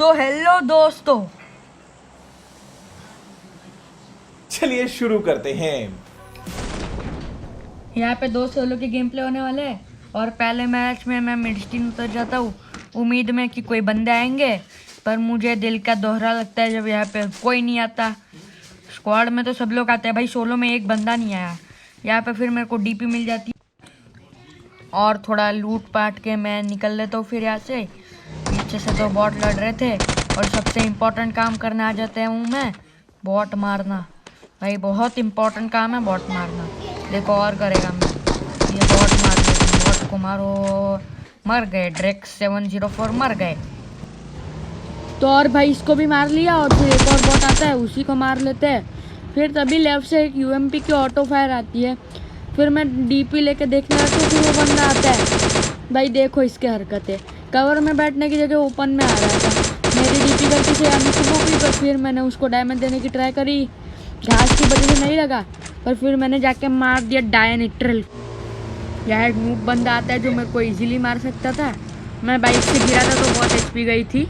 तो हेलो दोस्तों, चलिए शुरू करते हैं। यहाँ पे दो सोलो के गेम प्ले होने वाले हैं और पहले मैच में मैं मिडस्टीन उतर जाता हूँ उम्मीद में कि कोई बंदे आएंगे, पर मुझे दिल का दोहरा लगता है जब यहाँ पे कोई नहीं आता। स्क्वाड में तो सब लोग आते हैं भाई, सोलो में एक बंदा नहीं आया। यहाँ पे फिर मेरे को डीपी मिल जाती और थोड़ा लूट पाट के मैं निकल लेता हूँ। फिर यहाँ से पीछे से तो बॉट लड़ रहे थे और सबसे इम्पोर्टेंट काम करने आ जाते हूँ मैं, बॉट मारना। भाई बहुत इम्पोर्टेंट काम है बॉट मारना। देखो और करेगा मैं, ये बॉट मार देता, बॉट को मारो। मर गए, ड्रेक्स 704 मर गए। तो और भाई इसको भी मार लिया और फिर एक और बॉट आता है, उसी को मार लेते हैं। फिर तभी लेफ्ट से एक यूएमपी की ऑटो फायर आती है। फिर मैं डीपी लेके देखने लगता हूँ, फिर वो बंदा आता है। भाई देखो इसके हरकतें, कवर में बैठने की जगह ओपन में आ रहा था। मेरी डीपी गलती से आनी शुरू हो गई, पर फिर मैंने उसको डैमेज देने की ट्राई करी, घास की वजह से नहीं लगा, पर फिर मैंने जाके मार दिया डायनिट्रल। यह एक नूब बंदा आता है जो मेरे को इजीली मार सकता था। मैं बाइक से गिरा था तो बहुत एचपी गई थी।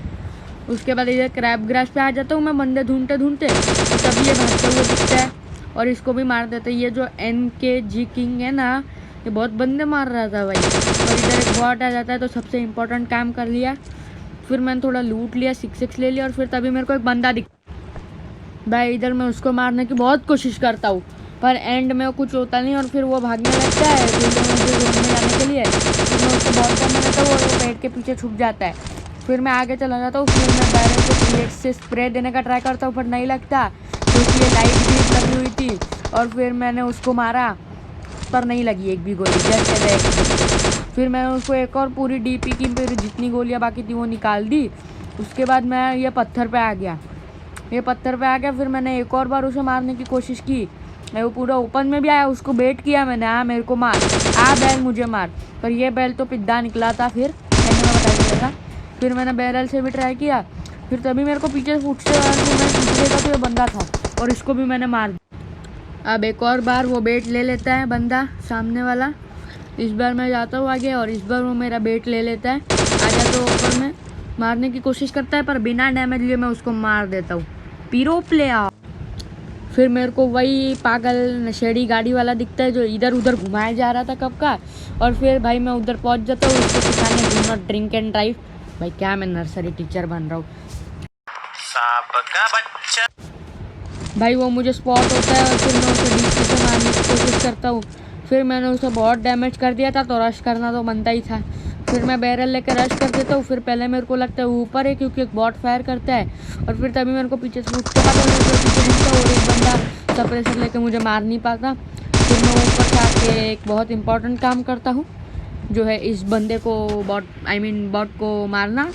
उसके बाद इधर क्रैब ग्रास पे आ जाता हूँ मैं बंदे ढूंढते ढूंढते, और तभी ये भागते हुए दिखता है और इसको भी मार देते। ये जो NKG किंग है ना, ये बहुत बंदे मार रहा था भाई। और इधर एक बॉट आ जाता है तो सबसे इम्पोर्टेंट काम कर लिया। फिर मैंने थोड़ा लूट लिया, 6x ले लिया और फिर तभी मेरे को एक बंदा दिख भाई। इधर मैं उसको मारने की बहुत कोशिश करता हूँ पर एंड में कुछ होता नहीं और फिर वो भागने लगता है जोन में जाने के लिए। फिर मैं उसको बॉल करने लगता हूँ और वो पेड़ के पीछे छुप जाता है। फिर मैं आगे चला जाता हूँ। फिर मैं बैरल से क्रिएट से स्प्रे देने का ट्राई करता हूँ पर नहीं लगता क्योंकि ये लाइट भी लगी हुई थी। और फिर मैंने उसको मारा पर नहीं लगी एक भी गोली, जैसे फिर मैंने उसको एक और पूरी डीपी की, फिर जितनी गोलियाँ बाकी थी वो निकाल दी। उसके बाद मैं ये पत्थर पे आ गया, फिर मैंने एक और बार उसे मारने की कोशिश की। मैं वो पूरा ओपन में भी आया, उसको बेट किया मैंने, मेरे को मार, बैल मुझे मार, पर ये बैल तो पिद्दा निकला था। फिर मैंने बता दिया था। फिर मैंने बैरल से भी ट्राई किया, फिर तभी मेरे को पीछे फुट से देखा तो ये बंदा था और इसको भी मैंने मार दिया। अब एक और बार वो बेट ले लेता है बंदा सामने वाला। इस बार मैं जाता हूँ आगे और इस बार वो मेरा बेट ले लेता है, आ जाता हूँ ऊपर में, मारने की कोशिश करता है पर बिना डैमेज लिए मैं उसको मार देता हूँ। पीरो प्लेयर। फिर मेरे को वही पागल नशेड़ी गाड़ी वाला दिखता है जो इधर उधर घुमाया जा रहा था कब का। और फिर भाई मैं उधर पहुंच जाता हूँ उसको सिखाने do not drink and drive. भाई क्या मैं नर्सरी टीचर बन रहा हूँ। भाई वो मुझे स्पॉट होता है और फिर मैं उसे डीपी से मारने की कोशिश करता हूँ। फिर मैंने उसे बहुत डैमेज कर दिया था तो रश करना तो बनता ही था। फिर मैं बैरल लेकर रश कर देता हूँ। फिर पहले मेरे को लगता है ऊपर है क्योंकि एक बॉट फायर करता है और फिर तभी मेरे को पीछे से उसके बाद और एक बंदा सप्रेसर लेकर मुझे मार नहीं पाता। फिर मैं ऊपर से आके एक बहुत इंपॉर्टेंट काम करता हूँ जो है इस बंदे को बॉट को मारना।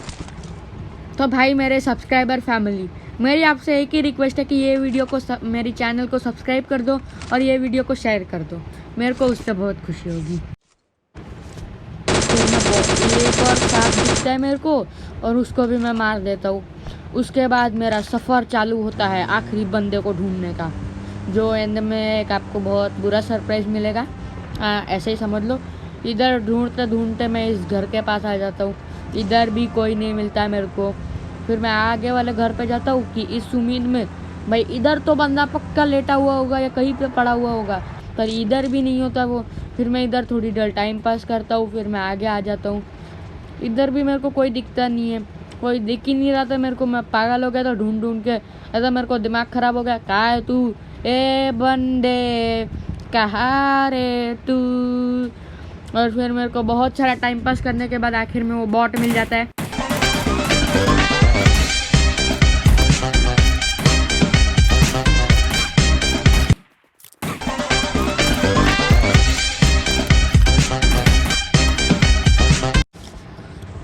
तो भाई मेरे सब्सक्राइबर फैमिली, मेरी आपसे एक ही रिक्वेस्ट है कि ये वीडियो को मेरी चैनल को सब्सक्राइब कर दो और ये वीडियो को शेयर कर दो, मेरे को उससे बहुत खुशी होगी। एक और सांप दिखता है मेरे को और उसको भी मैं मार देता हूँ। उसके बाद मेरा सफ़र चालू होता है आखिरी बंदे को ढूंढने का, जो एंड में एक आपको बहुत बुरा सरप्राइज़ मिलेगा, ऐसे ही समझ लो। इधर ढूंढते ढूंढते मैं इस घर के पास आ जाता हूँ, इधर भी कोई नहीं मिलता है मेरे को। फिर मैं आगे वाले घर पे जाता हूँ कि इस उम्मीद में भाई इधर तो बंदा पक्का लेटा हुआ होगा या कहीं पे पड़ा हुआ होगा, पर इधर भी नहीं होता वो। फिर मैं इधर थोड़ी देर टाइम पास करता हूँ, फिर मैं आगे आ जाता हूँ। इधर भी मेरे को कोई दिखता नहीं है, कोई दिख ही नहीं रहा था मेरे को। मैं पागल हो गया था ढूंढ ढूंढ के, ऐसा मेरे को दिमाग ख़राब हो गया। कहाँ है तू ए बंदे, कहाँ रे तू। और फिर मेरे को बहुत सारा टाइम पास करने के बाद आखिर में वो बॉट मिल जाता है।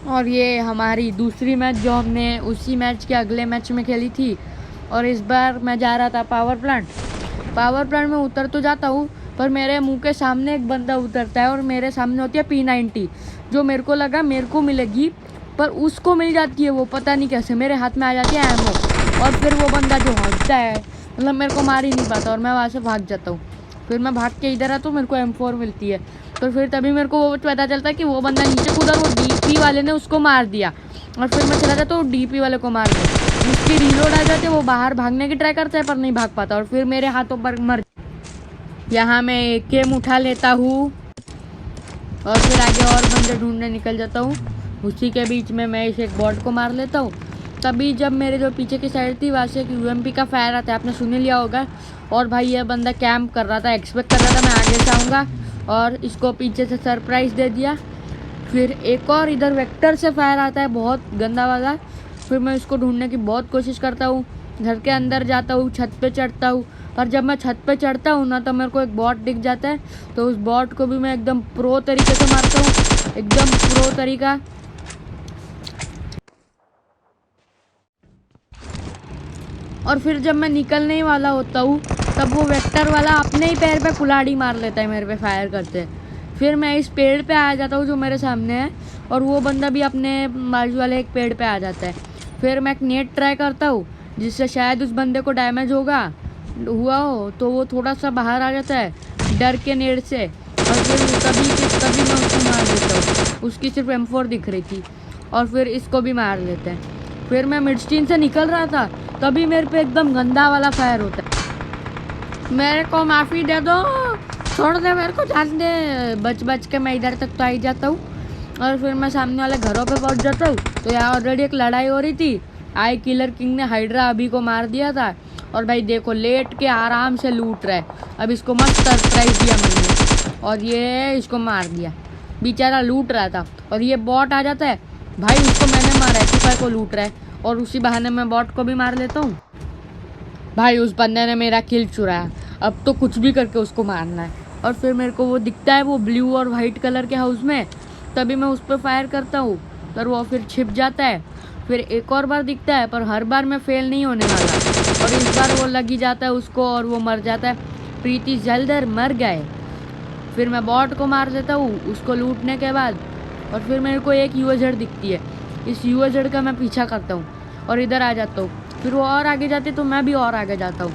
और ये हमारी दूसरी मैच जो हमने उसी मैच के अगले मैच में खेली थी। और इस बार मैं जा रहा था पावर प्लांट में उतर तो जाता हूँ पर मेरे मुंह के सामने एक बंदा उतरता है और मेरे सामने होती है P90 जो मेरे को लगा मेरे को मिलेगी, पर उसको मिल जाती है वो, पता नहीं कैसे मेरे हाथ में आ जाती है एमो। और फिर वो बंदा जो हंसता है, मतलब मेरे को मार ही नहीं पाता और मैं वहाँ से भाग जाता हूँ। फिर मैं भाग के इधर आता हूँ, मेरे को M4 मिलती है, तो फिर तभी मेरे को वो पता चलता है कि वो बंदा नीचे कूदा, वो डीपी वाले ने उसको मार दिया। और फिर मैं चला जाता हूँ डीपी वाले को मार दिया, उसकी रीलोड आ जाती है, वो बाहर भागने की ट्राई करता है पर नहीं भाग पाता और फिर मेरे हाथों पर मर। यहाँ मैं एकेएम उठा लेता हूँ और फिर आगे और बंदे ढूंढने निकल जाता हूँ। उसी के बीच में मैं इस एक बॉट को मार लेता हूँ। तभी जब मेरे जो पीछे की साइड थी वहाँ से एक यूएमपी का फायर आता है, आपने सुन लिया होगा। और भाई ये बंदा कैंप कर रहा था, एक्सपेक्ट कर रहा था मैं आगे से आऊँगा और इसको पीछे से सरप्राइज़ दे दिया। फिर एक और इधर वेक्टर से फायर आता है, बहुत गंदा वाला। फिर मैं इसको ढूंढने की बहुत कोशिश करता हूँ, घर के अंदर जाता हूँ, छत पे चढ़ता हूँ। पर जब मैं छत पे चढ़ता हूँ ना तो मेरे को एक बॉट दिख जाता है, तो उस बॉट को भी मैं एकदम प्रो तरीके से मारता हूँ, एकदम प्रो तरीका। और फिर जब मैं निकलने ही वाला होता हूँ तब वो वेक्टर वाला अपने ही पैर पे कुल्हाड़ी मार लेता है मेरे पे फायर करते। फिर मैं इस पेड़ पे आ जाता हूँ जो मेरे सामने है, और वो बंदा भी अपने बाजू वाले एक पेड़ पे आ जाता है। फिर मैं एक नेट ट्राई करता हूँ जिससे शायद उस बंदे को डैमेज हुआ हो, तो वो थोड़ा सा बाहर आ जाता है डर के नेट से। और फिर तभी मैं उसको मार देता हूँ, उसकी सिर्फ M4 दिख रही थी। और फिर इसको भी मार लेते हैं। फिर मैं मिडस्टीन से निकल रहा था तभी मेरे पे एकदम गंदा वाला फायर होता है। मेरे को माफ़ी दे दो, छोड़ दे मेरे को, जान दे। बच के मैं इधर तक तो आ ही जाता हूँ और फिर मैं सामने वाले घरों पे पहुँच जाता हूँ। तो यहाँ ऑलरेडी एक लड़ाई हो रही थी, आई किलर किंग ने हाइड्रा अभी को मार दिया था। और भाई देखो लेट के आराम से लूट रहा है। अब इसको मस्त सरप्राइज दिया मैंने और ये इसको मार दिया, बेचारा लूट रहा था। और ये बॉट आ जाता है, भाई उसको मैंने मारा है, टिपर को लूट रहा है और उसी बहाने मैं बॉट को भी मार लेता हूँ। भाई उस बंदे ने मेरा किल चुराया, अब तो कुछ भी करके उसको मारना है। और फिर मेरे को वो दिखता है वो ब्लू और वाइट कलर के हाउस में, तभी मैं उस पर फायर करता हूँ पर वो फिर छिप जाता है। फिर एक और बार दिखता है पर हर बार मैं फेल नहीं होने वाला, और इस बार वो लग ही जाता है उसको और वो मर जाता है। प्रीति जल्दर मर गए। फिर मैं बॉट को मार देता हूँ उसको लूटने के बाद। और फिर मेरे को एक यूएजेड दिखती है, इस यूएजेड का मैं पीछा करता हूँ और इधर आ जाता हूँ। फिर वो और आगे जाते तो मैं भी और आगे जाता हूँ।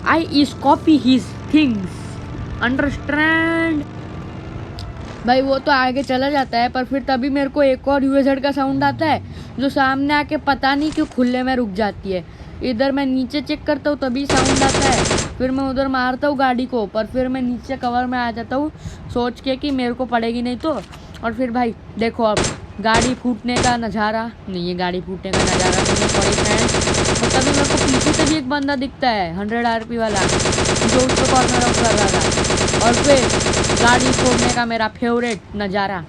I is copy his things, understand. भाई वो तो आगे चला जाता है पर फिर तभी मेरे को एक और यूएजेड का साउंड आता है जो सामने आके पता नहीं क्यों खुले में रुक जाती है। इधर मैं नीचे चेक करता हूँ तभी साउंड आता है। फिर मैं उधर मारता हूँ गाड़ी को, पर फिर मैं नीचे कवर में आ जाता हूँ सोच के कि मेरे को पड़ेगी नहीं तो। और फिर भाई देखो अब गाड़ी फूटने का नज़ारा नहीं है, गाड़ी फूटने का नज़ारा नहीं है सॉरी फ्रेंड्स। और तभी मेरे को पीछे से भी एक बंदा दिखता है 100 RP वाला जो उसको कॉर्नर आउट कर रहा था। और फिर गाड़ी फोड़ने का मेरा फेवरेट नज़ारा,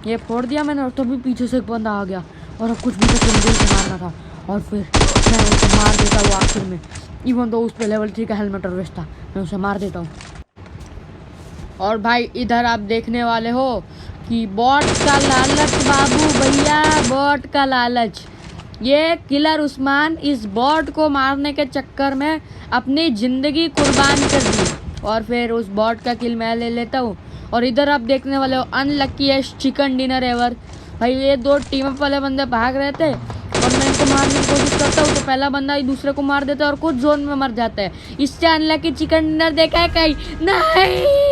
ये फोड़ दिया मैंने और तभी पीछे से एक बंदा आ गया और अब कुछ भी तो जंगल से मारना था। और फिर मैं उसे मार देता हूँ आखिर में, इवन तो उस पर लेवल 3 का हेलमेट और वेस्ट था, मैं उसे मार देता हूँ। और भाई इधर आप देखने वाले हो कि बॉट का लालच बाबू भैया, बॉट का लालच। ये किलर उस्मान इस बॉट को मारने के चक्कर में अपनी ज़िंदगी कुर्बान कर दी और फिर उस बॉट का किल मैं ले लेता हूँ। और इधर आप देखने वाले हो अनलकीएस्ट चिकन डिनर एवर। भाई ये 2 टीम अप वाले बंदे भाग रहे थे और मैं इनको मारने की कोशिश करता हूँ तो पहला बंदा ही दूसरे को मार देता है और कुछ जोन में मर जाता है। इससे अनलकी चिकन डिनर देखा है कहीं? नहीं।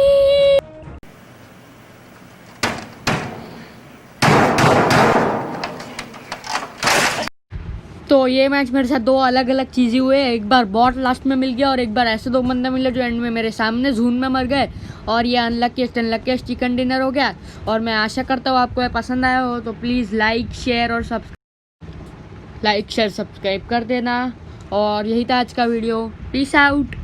तो ये मैच मेरे साथ 2 अलग अलग चीज़ें हुए, एक बार बॉट लास्ट में मिल गया और एक बार ऐसे 2 बंदे मिले जो एंड में मेरे सामने जून में मर गए। और ये अनलकीएस्ट चिकन डिनर हो गया। और मैं आशा करता हूँ आपको ये पसंद आया हो तो प्लीज़ लाइक शेयर सब्सक्राइब कर देना। और यही था आज का वीडियो, पीस आउट।